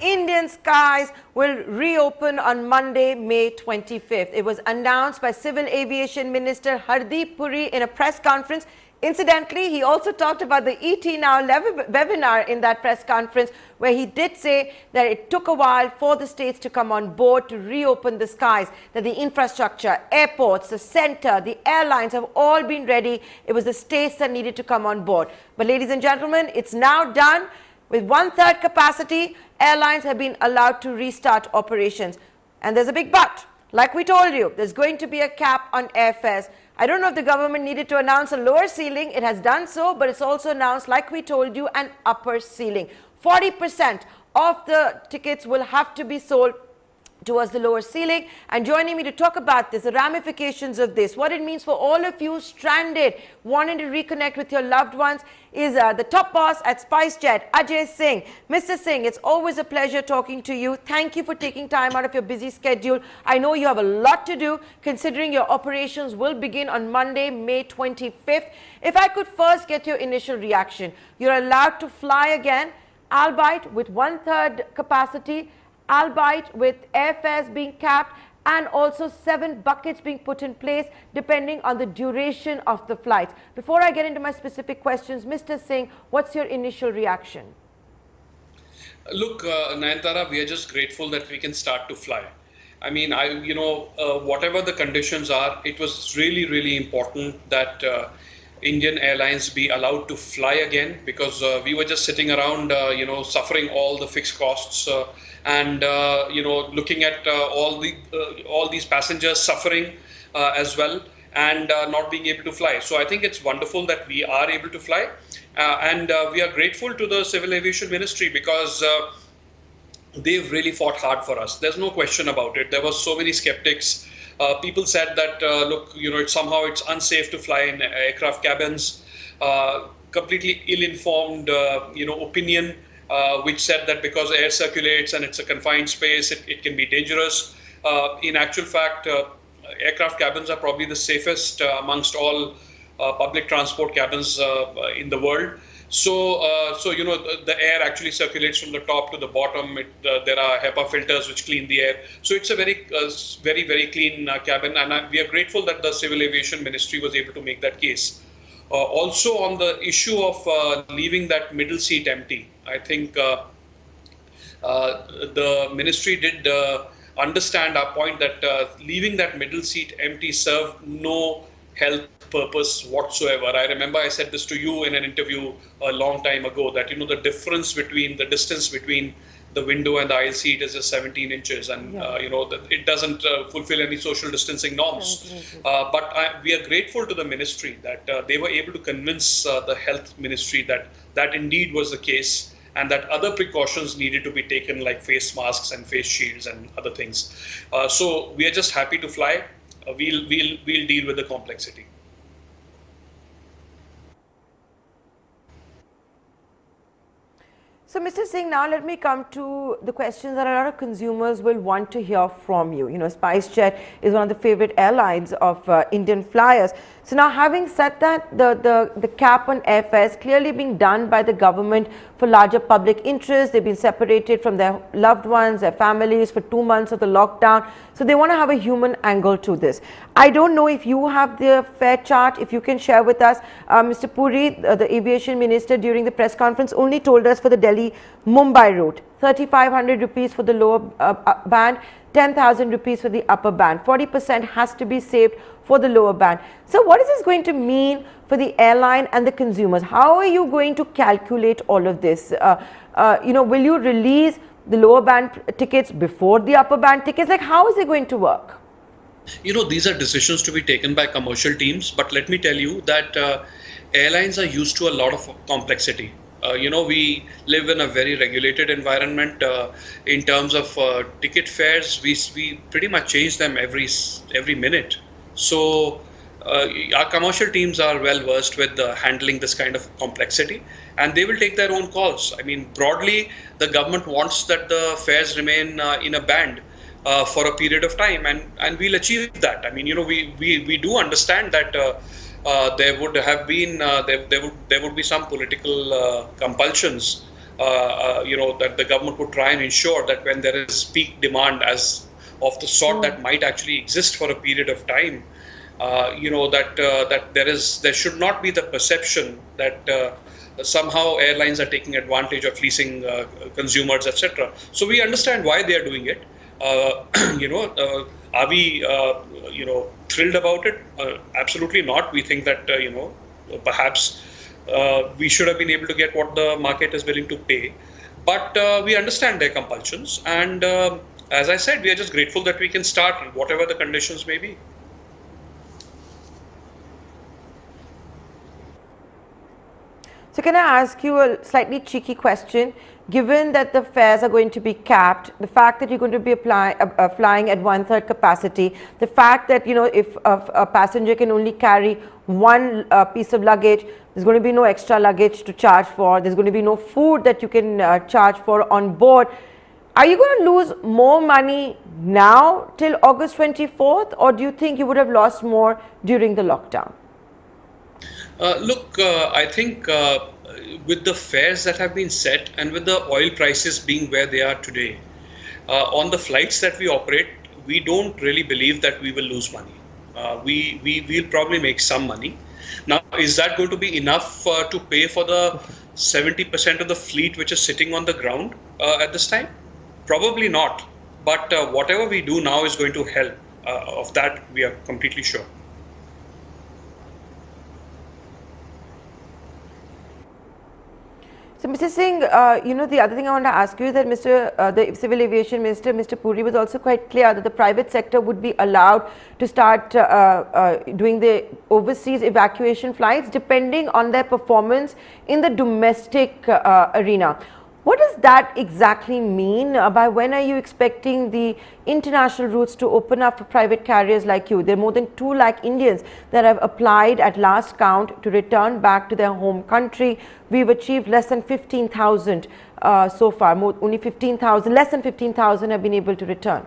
Indian skies will reopen on Monday, May 25th. It was announced by Civil Aviation Minister Hardeep Puri in a press conference. Incidentally, he also talked about the ET Now webinar in that press conference, where he did say that it took a while for the states to come on board to reopen the skies, that the infrastructure, airports, the center, the airlines have all been ready. It was the states that needed to come on board. But ladies and gentlemen, it's now done. With 1/3 capacity, airlines have been allowed to restart operations. And there's a big but. Like we told you, there's going to be a cap on airfares. I don't know if the government needed to announce a lower ceiling. It has done so, but it's also announced, like we told you, an upper ceiling. 40% of the tickets will have to be sold towards the lower ceiling. And joining me to talk about this, the ramifications of this, what it means for all of you stranded, wanting to reconnect with your loved ones, is the top boss at Spicejet, Ajay Singh. Mr. Singh, it's always a pleasure talking to you. Thank you for taking time out of your busy schedule. I know you have a lot to do, considering your operations will begin on Monday, May 25th. If I could first get your initial reaction. You're allowed to fly again, albeit with 1/3 capacity, albeit with airfares being capped, and also 7 buckets being put in place depending on the duration of the flights. Before I get into my specific questions, Mr. Singh, what's your initial reaction? Look, Nayantara, we are just grateful that we can start to fly. I mean, whatever the conditions are, it was really, really important that Indian Airlines be allowed to fly again, because we were just sitting around, suffering all the fixed costs and looking at all these passengers suffering as well, and not being able to fly. So I think it's wonderful that we are able to fly, and we are grateful to the Civil Aviation Ministry, because they've really fought hard for us. There's no question about it. There were so many skeptics. People said that, look, it's unsafe to fly in aircraft cabins. Completely ill-informed, opinion, which said that because air circulates and it's a confined space, it can be dangerous. In actual fact, aircraft cabins are probably the safest amongst all public transport cabins in the world. So, the air actually circulates from the top to the bottom. There are HEPA filters which clean the air. So it's a very, very clean cabin. And we are grateful that the Civil Aviation Ministry was able to make that case. Also, on the issue of leaving that middle seat empty, I think the ministry did understand our point that leaving that middle seat empty served no health purpose whatsoever. I remember I said this to you in an interview a long time ago, that the distance between the window and the aisle seat is just 17 inches, and it doesn't fulfill any social distancing norms. But we are grateful to the ministry that they were able to convince the health ministry that indeed was the case, and that other precautions needed to be taken, like face masks and face shields and other things. So we are just happy to fly. We'll deal with the complexity. So, Mr. Singh, now let me come to the questions that a lot of consumers will want to hear from you. Spicejet is one of the favorite airlines of Indian flyers. So now, having said that, the cap on airfares clearly being done by the government for larger public interest. They've been separated from their loved ones, their families for 2 months of the lockdown. So they want to have a human angle to this. I don't know if you have the fare chart, if you can share with us. Mr. Puri, the aviation minister, during the press conference only told us for the Delhi-Mumbai route, 3,500 rupees for the lower band, 10,000 rupees for the upper band. 40% has to be saved for the lower band. So what is this going to mean for the airline and the consumers? How are you going to calculate all of this? Will you release the lower band tickets before the upper band tickets? Like, how is it going to work? These are decisions to be taken by commercial teams, but let me tell you that airlines are used to a lot of complexity. We live in a very regulated environment. In terms of ticket fares, we pretty much change them every minute. So our commercial teams are well versed with handling this kind of complexity, and they will take their own calls. I mean, broadly, the government wants that the fares remain in a band for a period of time, and we'll achieve that. I mean, we do understand that there would have been there would be some political compulsions that the government would try and ensure that when there is peak demand as of the sort that might actually exist for a period of time, that there should not be the perception that somehow airlines are taking advantage of fleecing consumers, etc. So we understand why they are doing it. Are we thrilled about it? Absolutely not. We think that perhaps we should have been able to get what the market is willing to pay, but we understand their compulsions, and as I said, we are just grateful that we can start whatever the conditions may be. So can I ask you a slightly cheeky question? Given that the fares are going to be capped, the fact that you're going to be flying at 1/3 capacity, the fact that, if a passenger can only carry one piece of luggage, there's going to be no extra luggage to charge for, there's going to be no food that you can charge for on board. Are you going to lose more money now till August 24th, or do you think you would have lost more during the lockdown? I think with the fares that have been set and with the oil prices being where they are today, on the flights that we operate, we don't really believe that we will lose money. We'll probably make some money. Now, is that going to be enough to pay for the 70% of the fleet which is sitting on the ground at this time? Probably not. But whatever we do now is going to help. Of that, we are completely sure. So, Mr. Singh, the other thing I want to ask you is that the Civil Aviation Minister, Mr. Puri, was also quite clear that the private sector would be allowed to start doing the overseas evacuation flights depending on their performance in the domestic arena. What does that exactly mean? By when are you expecting the international routes to open up for private carriers like you? There are more than 2 lakh Indians that have applied at last count to return back to their home country. We've achieved less than 15,000 so far. Only 15,000, less than 15,000 have been able to return.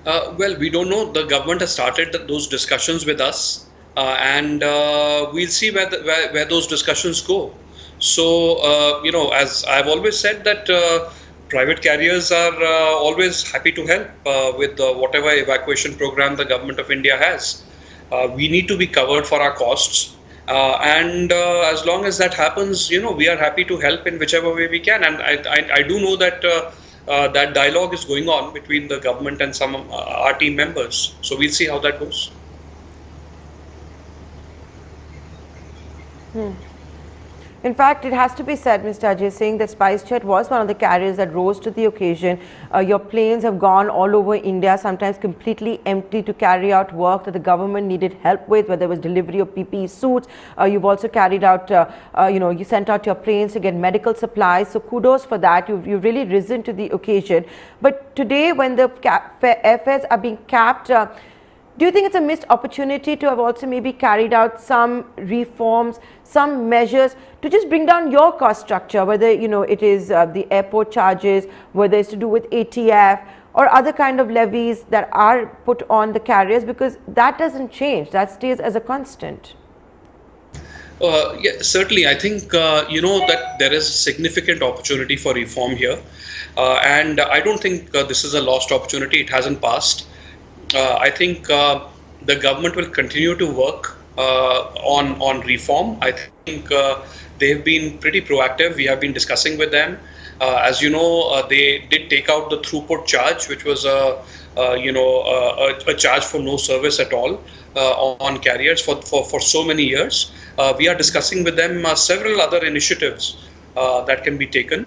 Well, we don't know. The government has started those discussions with us, and we'll see where those discussions go. So, as I've always said that private carriers are always happy to help with whatever evacuation program the government of India has. We need to be covered for our costs. And as long as that happens, we are happy to help in whichever way we can. And I do know that that dialogue is going on between the government and some of our team members. So we'll see how that goes. In fact, it has to be said, Mr. Ajay Singh, that Spicejet was one of the carriers that rose to the occasion. Your planes have gone all over India, sometimes completely empty, to carry out work that the government needed help with, whether it was delivery of PPE suits. You've also carried out, you sent out your planes to get medical supplies. So kudos for that. You've really risen to the occasion. But today, when the airfares are being capped, do you think it's a missed opportunity to have also maybe carried out some reforms, some measures to just bring down your cost structure, whether it is the airport charges, whether it's to do with ATF or other kind of levies that are put on the carriers, because that doesn't change, that stays as a constant? Yeah, certainly. I think that there is significant opportunity for reform here, and I don't think this is a lost opportunity. It hasn't passed. I think the government will continue to work on reform. I think they've been pretty proactive. We have been discussing with them. As you know, they did take out the throughput charge, which was a charge for no service at all on carriers for so many years. We are discussing with them several other initiatives that can be taken,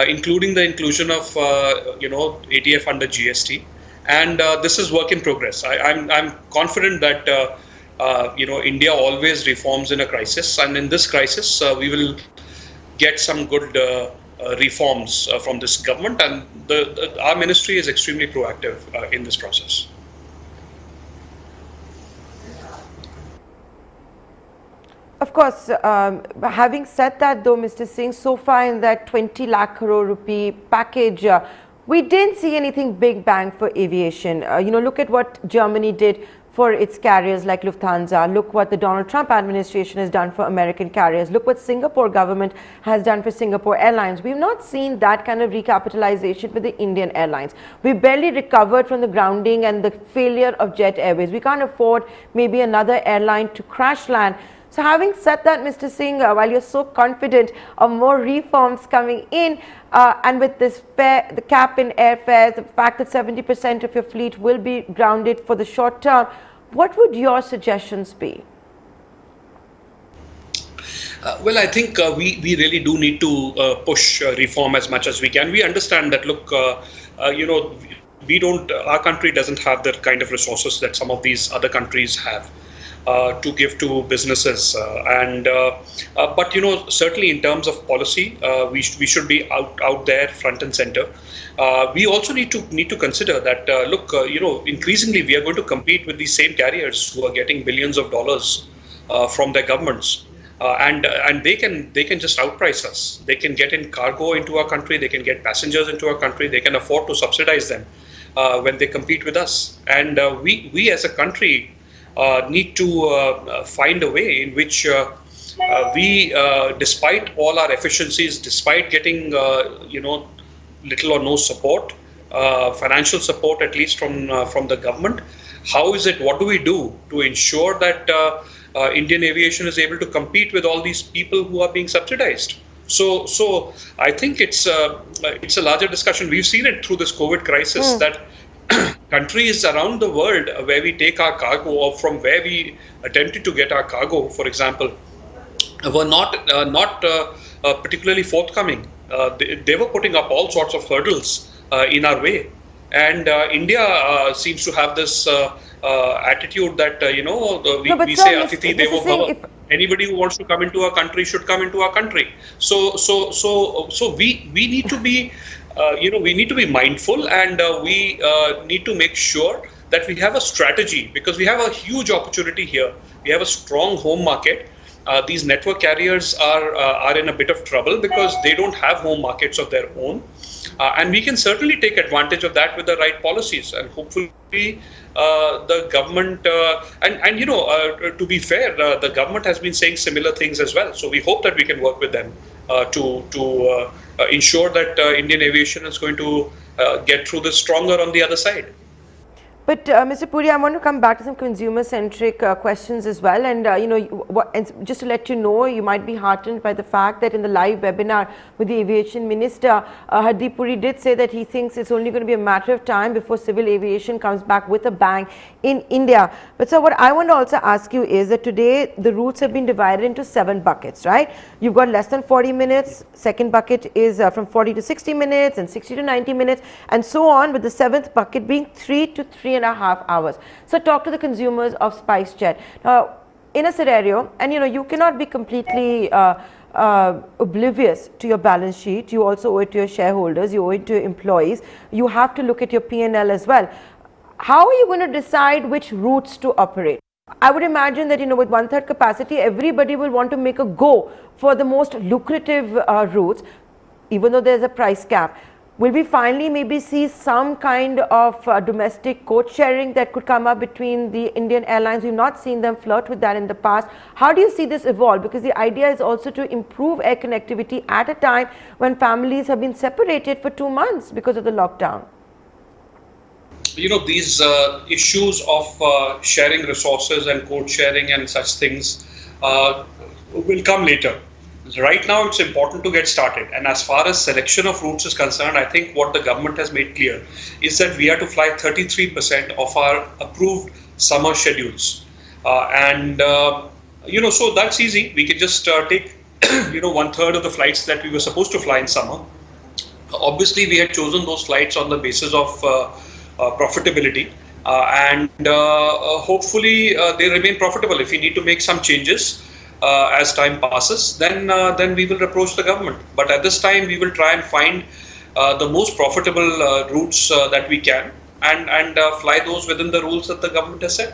including the inclusion of ATF under GST. And this is work in progress. I'm confident that India always reforms in a crisis, and in this crisis we will get some good reforms from this government, and our ministry is extremely proactive in this process. Of course, having said that though, Mr. Singh, so far in that 20 lakh crore rupee package, we didn't see anything big bang for aviation. Look at what Germany did for its carriers like Lufthansa. Look what the Donald Trump administration has done for American carriers. Look what Singapore government has done for Singapore Airlines. We've not seen that kind of recapitalization with the Indian Airlines. We barely recovered from the grounding and the failure of Jet Airways. We can't afford maybe another airline to crash land. So having said that, Mr. Singh, while you're so confident of more reforms coming in, and with this the cap in airfares, the fact that 70% of your fleet will be grounded for the short term, what would your suggestions be? Well, I think we really do need to push reform as much as we can. We understand that, look, we don't, our country doesn't have the kind of resources that some of these other countries have. To give to businesses, but certainly in terms of policy, we should be out there front and center. We also need to consider that look, increasingly we are going to compete with these same carriers who are getting billions of dollars from their governments, and they can just outprice us. They can get in cargo into our country, they can get passengers into our country, they can afford to subsidize them when they compete with us, and we as a country need to find a way in which we, despite all our efficiencies, despite getting little or no support, financial support at least from the government, what do we do to ensure that Indian aviation is able to compete with all these people who are being subsidized? So I think it's a larger discussion. We've seen it through this COVID crisis that countries around the world where we take our cargo, or from where we attempted to get our cargo, for example, were not particularly forthcoming. They were putting up all sorts of hurdles in our way, and India seems to have this attitude that we say Atithi Devo Bhava. Anybody who wants to come into our country should come into our country. So we need to be. We need to be mindful, and we need to make sure that we have a strategy, because we have a huge opportunity here. We have a strong home market. These network carriers are in a bit of trouble because they don't have home markets of their own, and we can certainly take advantage of that with the right policies, and hopefully the government to be fair, the government has been saying similar things as well. So we hope that we can work with them to ensure that Indian aviation is going to get through this stronger on the other side. But Mr. Puri, I want to come back to some consumer-centric questions as well, and and just to let you know, you might be heartened by the fact that in the live webinar with the Aviation Minister, Hardeep Puri did say that he thinks it's only going to be a matter of time before civil aviation comes back with a bang in India. But so what I want to also ask you is that today the routes have been divided into 7 buckets, right? You've got less than 40 minutes, second bucket is from 40 to 60 minutes, and 60 to 90 minutes, and so on, with the 7th bucket being 3 to 3.5 hours. So talk to the consumers of Spicejet. Now, in a scenario, and you cannot be completely oblivious to your balance sheet. You also owe it to your shareholders, you owe it to your employees. You have to look at your P&L as well. How are you going to decide which routes to operate? I would imagine that with 1/3 capacity, everybody will want to make a go for the most lucrative routes, even though there's a price cap. Will we finally maybe see some kind of domestic coach sharing that could come up between the Indian airlines? We've not seen them flirt with that in the past. How do you see this evolve? Because the idea is also to improve air connectivity at a time when families have been separated for 2 months because of the lockdown. These issues of sharing resources and code sharing and such things will come later. Right now, it's important to get started. And as far as selection of routes is concerned, I think what the government has made clear is that we are to fly 33% of our approved summer schedules. So that's easy. We can just take, 1/3 of the flights that we were supposed to fly in summer. Obviously, we had chosen those flights on the basis of profitability. And hopefully they remain profitable. If we need to make some changes as time passes, then we will approach the government. But at this time, we will try and find the most profitable routes that we can, and fly those within the rules that the government has set.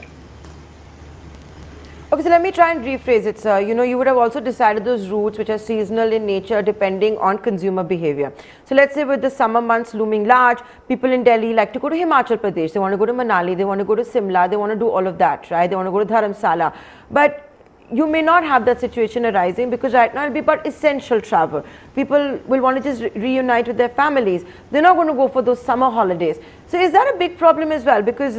Okay, so let me try and rephrase it, sir. You would have also decided those routes which are seasonal in nature depending on consumer behavior. So let's say with the summer months looming large, people in Delhi like to go to Himachal Pradesh, they want to go to Manali, they want to go to Simla, they want to do all of that, right? They want to go to Dharamsala. But you may not have that situation arising because right now it'll be about essential travel. People will want to just reunite with their families. They're not going to go for those summer holidays. So is that a big problem as well? Because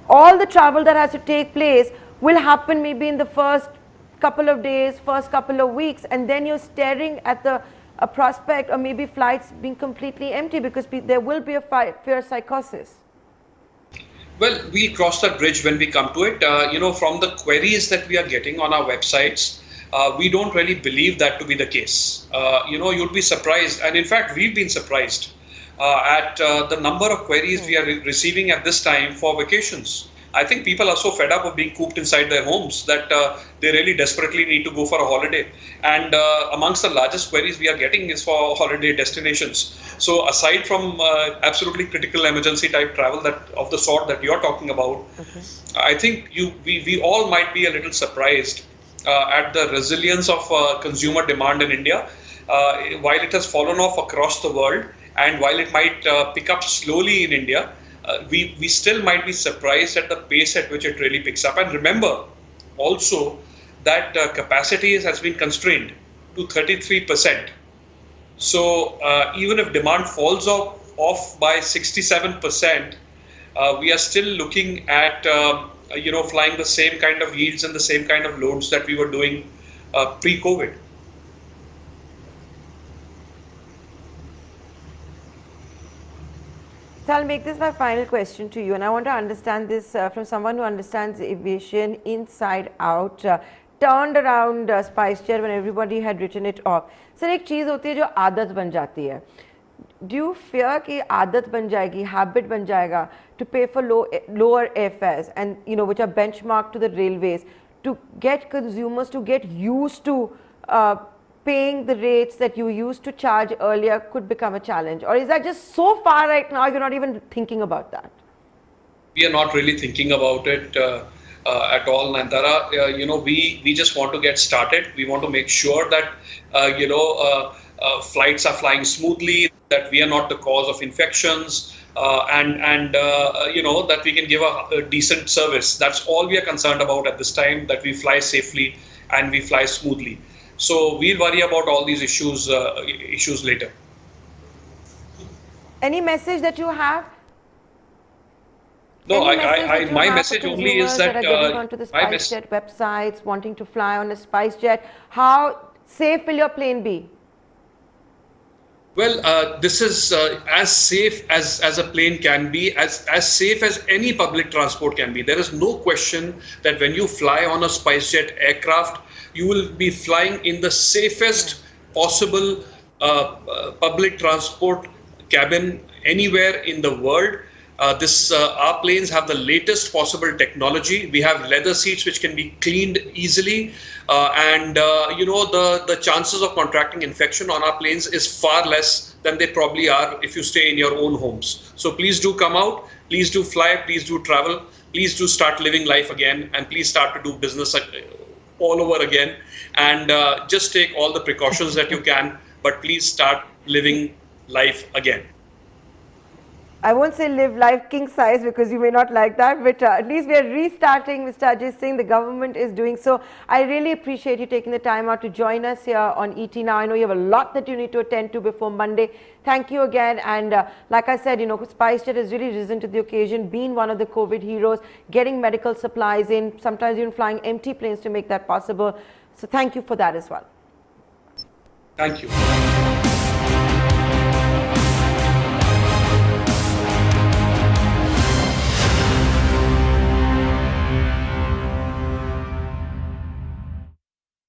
all the travel that has to take place will happen maybe in the first couple of days, first couple of weeks, and then you're staring at a prospect or maybe flights being completely empty because there will be a fear psychosis. Well, we'll cross that bridge when we come to it. From the queries that we are getting on our websites, we don't really believe that to be the case. You'd be surprised, and in fact, we've been surprised at the number of queries we are receiving at this time for vacations. I think people are so fed up of being cooped inside their homes that they really desperately need to go for a holiday. And amongst the largest queries we are getting is for holiday destinations. So aside from absolutely critical emergency type travel that of the sort that you're talking about, I think we all might be a little surprised at the resilience of consumer demand in India. While it has fallen off across the world and while it might pick up slowly in India, we still might be surprised at the pace at which it really picks up. And remember also that capacity has been constrained to 33%. So even if demand falls off by 67%, we are still looking at flying the same kind of yields and the same kind of loads that we were doing pre-COVID. So I'll make this my final question to you, and I want to understand this from someone who understands aviation inside out. Turned around Spicejet when everybody had written it off. Sir, एक चीज़ होती है जो आदत बन जाती है. Do you fear कि आदत बन जाएगी, habit बन जाएगा to pay for lower airfares and which are benchmarked to the railways to get consumers to get used to paying the rates that you used to charge earlier could become a challenge? Or is that just so far right now you're not even thinking about that? We are not really thinking about it at all, Nayantara. We just want to get started. We want to make sure that flights are flying smoothly, that we are not the cause of infections, and that we can give a decent service. That's all we are concerned about at this time, that we fly safely and we fly smoothly. So we'll worry about all these issues later. Any message that you have? No, my message only is that are getting onto the Spicejet websites, wanting to fly on a Spicejet, how safe will your plane be? Well, this is as safe as a plane can be, as safe as any public transport can be. There is no question that when you fly on a Spicejet aircraft, you will be flying in the safest possible public transport cabin anywhere in the world. Our planes have the latest possible technology. We have leather seats which can be cleaned easily, and the chances of contracting infection on our planes is far less than they probably are if you stay in your own homes. So please do come out, please do fly, please do travel, please do start living life again, and please start to do business all over again, and just take all the precautions that you can, but please start living life again. I won't say live life king size because you may not like that, but at least we are restarting. Mr. Ajay Singh, the government is doing so. I really appreciate you taking the time out to join us here on ET Now. I know you have a lot that you need to attend to before Monday. Thank you again. And like I said, Spicejet has really risen to the occasion, being one of the COVID heroes, getting medical supplies in, sometimes even flying empty planes to make that possible. So thank you for that as well. Thank you.